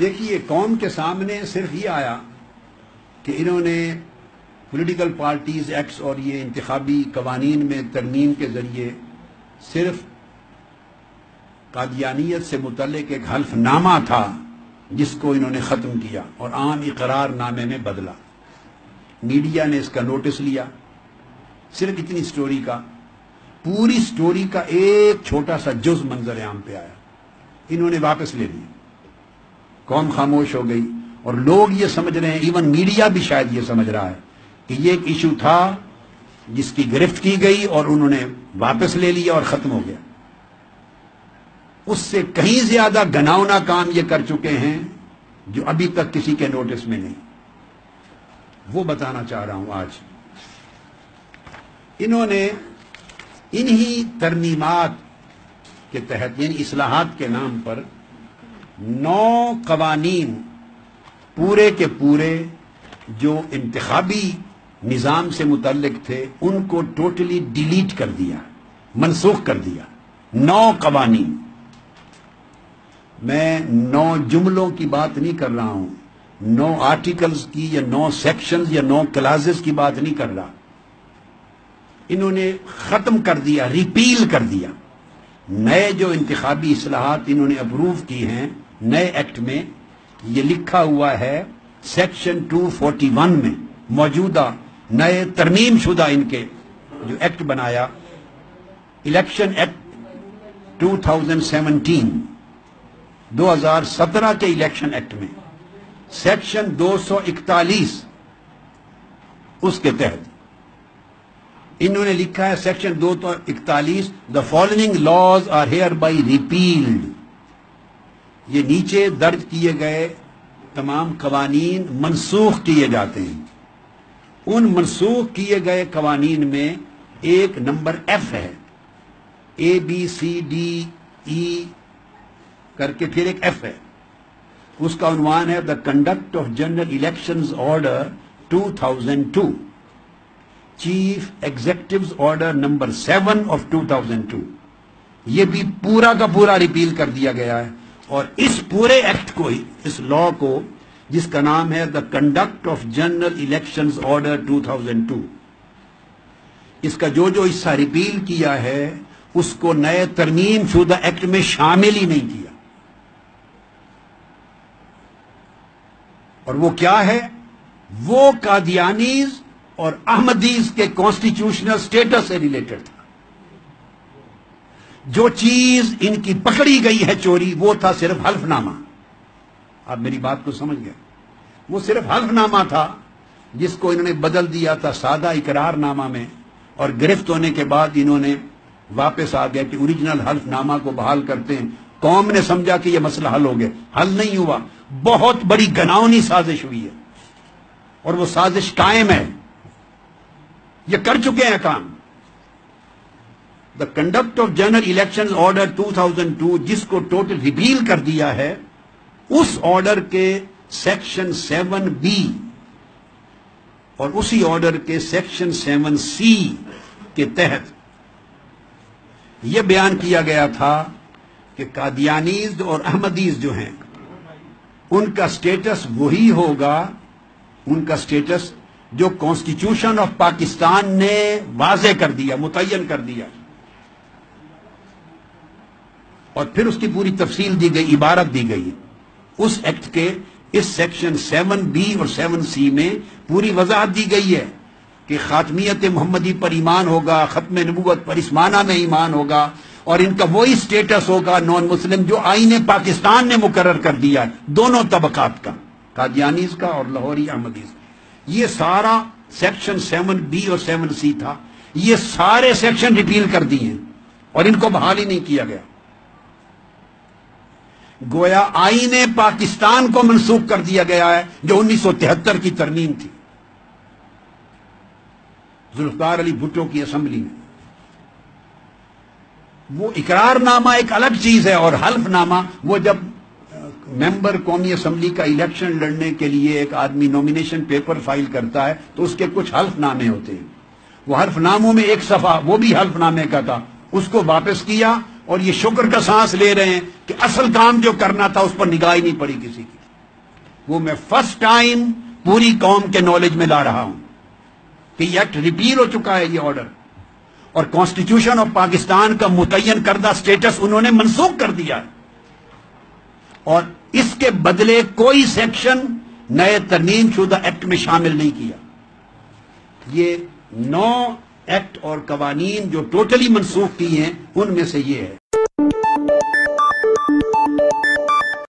دیکھیے قوم کے سامنے صرف یہ آیا کہ انہوں نے پولیٹیکل پارٹیز ایکٹس اور یہ انتخابی قوانین میں ترمیم کے ذریعے صرف قادیانیت سے متعلق ایک حلف نامہ تھا جس کو انہوں نے ختم کیا اور عام اقرار نامے میں بدلا. میڈیا نے اس کا نوٹس لیا. صرف اتنی سٹوری کا، پوری سٹوری کا ایک چھوٹا سا جز منظر عام پہ آیا. انہوں نے واپس لے لی. قوم خاموش ہو گئی اور لوگ یہ سمجھ رہے ہیں، ایون میڈیا بھی شاید یہ سمجھ رہا ہے کہ یہ ایک ایشو تھا جس کی گرفت کی گئی اور انہوں نے واپس لے لیا اور ختم ہو گیا. اس سے کہیں زیادہ گھناؤنا کام یہ کر چکے ہیں جو ابھی تک کسی کے نوٹس میں نہیں. وہ بتانا چاہ رہا ہوں آج. انہوں نے انہی ترمیمات کے تحت یعنی اصلاحات کے نام پر 9 قوانین پورے کے پورے جو انتخابی نظام سے متعلق تھے ان کو ٹوٹلی ڈیلیٹ کر دیا، منسوخ کر دیا. 9 قوانین. میں 9 جملوں کی بات نہیں کر رہا ہوں، 9 آرٹیکلز کی یا 9 سیکشنز یا 9 کلازز کی بات نہیں کر رہا. انہوں نے ختم کر دیا، ریپیل کر دیا. نئے جو انتخابی اصلاحات انہوں نے اپروو کی ہیں نئے ایکٹ میں، یہ لکھا ہوا ہے سیکشن 241 میں. موجودہ نئے ترمیم شدہ ان کے جو ایکٹ بنایا، الیکشن ایکٹ 2017 کے الیکشن ایکٹ میں سیکشن 241 اس کے تحت انہوں نے لکھا ہے section 241 the following laws are hereby repealed. یہ نیچے درج کیے گئے تمام قوانین منسوخ کیے جاتے ہیں. ان منسوخ کیے گئے قوانین میں ایک نمبر ایف ہے، اے بی سی ڈی ای کر کے پھر ایک ایف ہے. اس کا عنوان ہے the conduct of general elections order 2002، chief executive's order number 7 of 2002. یہ بھی پورا کا پورا ریپیل کر دیا گیا ہے. اور اس پورے ایکٹ کو، اس لا کو جس کا نام ہے the conduct of general elections order 2002، اس کا جو حصہ ریپیل کیا ہے اس کو نئے ترمیم شدہ ایکٹ میں شامل ہی نہیں کیا. اور وہ کیا ہے؟ وہ قادیانیز اور احمدیز کے کانسٹیٹیوشنل سٹیٹس سے ریلیٹڈ تھا. جو چیز ان کی پکڑی گئی ہے چوری وہ تھا صرف حلف نامہ. آپ میری بات کو سمجھ گئے؟ وہ صرف حلف نامہ تھا جس کو انہوں نے بدل دیا تھا سادہ اقرار نامہ میں، اور گرفت ہونے کے بعد انہوں نے واپس آ گیا کہ اوریجنل حلف نامہ کو بحال کرتے ہیں. قوم نے سمجھا کہ یہ مسئلہ حل ہو گیا. حل نہیں ہوا. بہت بڑی گناؤنی سازش ہوئی ہے اور وہ سازش قائم ہے. یہ کر چکے ہیں کام. The conduct of general election order 2002 جس کو ٹوٹل ریپیل کر دیا ہے، اس آرڈر کے سیکشن 7B اور اسی آرڈر کے سیکشن 7C کے تحت یہ بیان کیا گیا تھا کہ قادیانیز اور احمدیز جو ہیں ان کا سٹیٹس وہی ہوگا، ان کا سٹیٹس جو کانسٹیٹیوشن آف پاکستان نے واضح کر دیا، متعین کر دیا. اور پھر اس کی پوری تفصیل دی گئی، عبارت دی گئی. اس ایکٹ کے اس سیکشن 7B اور 7C میں پوری وضاحت دی گئی ہے کہ خاتمیت محمدی پر ایمان ہوگا، ختم نبوت پر اس معنی میں ایمان ہوگا، اور ان کا وہی سٹیٹس ہوگا نان مسلم جو آئین پاکستان نے مقرر کر دیا ہے دونوں طبقات کا، قادیانیز کا اور لاہوری احمدیز کا. یہ سارا سیکشن 7B اور 7C تھا. یہ سارے سیکشن ریپیل کر دیے ہیں اور ان کو بحال ہی نہیں کیا گیا. گویا آئین پاکستان کو منسوخ کر دیا گیا ہے جو 1973 کی ترمیم تھی ذوالفقار علی بھٹو کی اسمبلی میں. وہ اقرار نامہ ایک الگ چیز ہے اور حلف نامہ وہ جب ممبر قومی اسمبلی کا الیکشن لڑنے کے لیے ایک آدمی نومینیشن پیپر فائل کرتا ہے تو اس کے کچھ حلف نامے ہوتے ہیں. وہ حلف ناموں میں ایک صفحہ وہ بھی حلف نامے کا تھا، اس کو واپس کیا اور یہ شکر کا سانس لے رہے ہیں کہ اصل کام جو کرنا تھا اس پر نگاہ ہی نہیں پڑی کسی کی. وہ میں فرسٹ ٹائم پوری قوم کے نالج میں لا رہا ہوں کہ یہ ایکٹ ریپیل ہو چکا ہے، یہ آرڈر، اور کانسٹیٹیوشن آف پاکستان کا متعین کردہ سٹیٹس انہوں نے منسوخ کر دیا ہے، اور اس کے بدلے کوئی سیکشن نئے ترمیم شدہ ایکٹ میں شامل نہیں کیا۔ یہ 9 ایکٹ اور قوانین جو ٹوٹلی منسوخ کی ہیں ان میں سے یہ ہے۔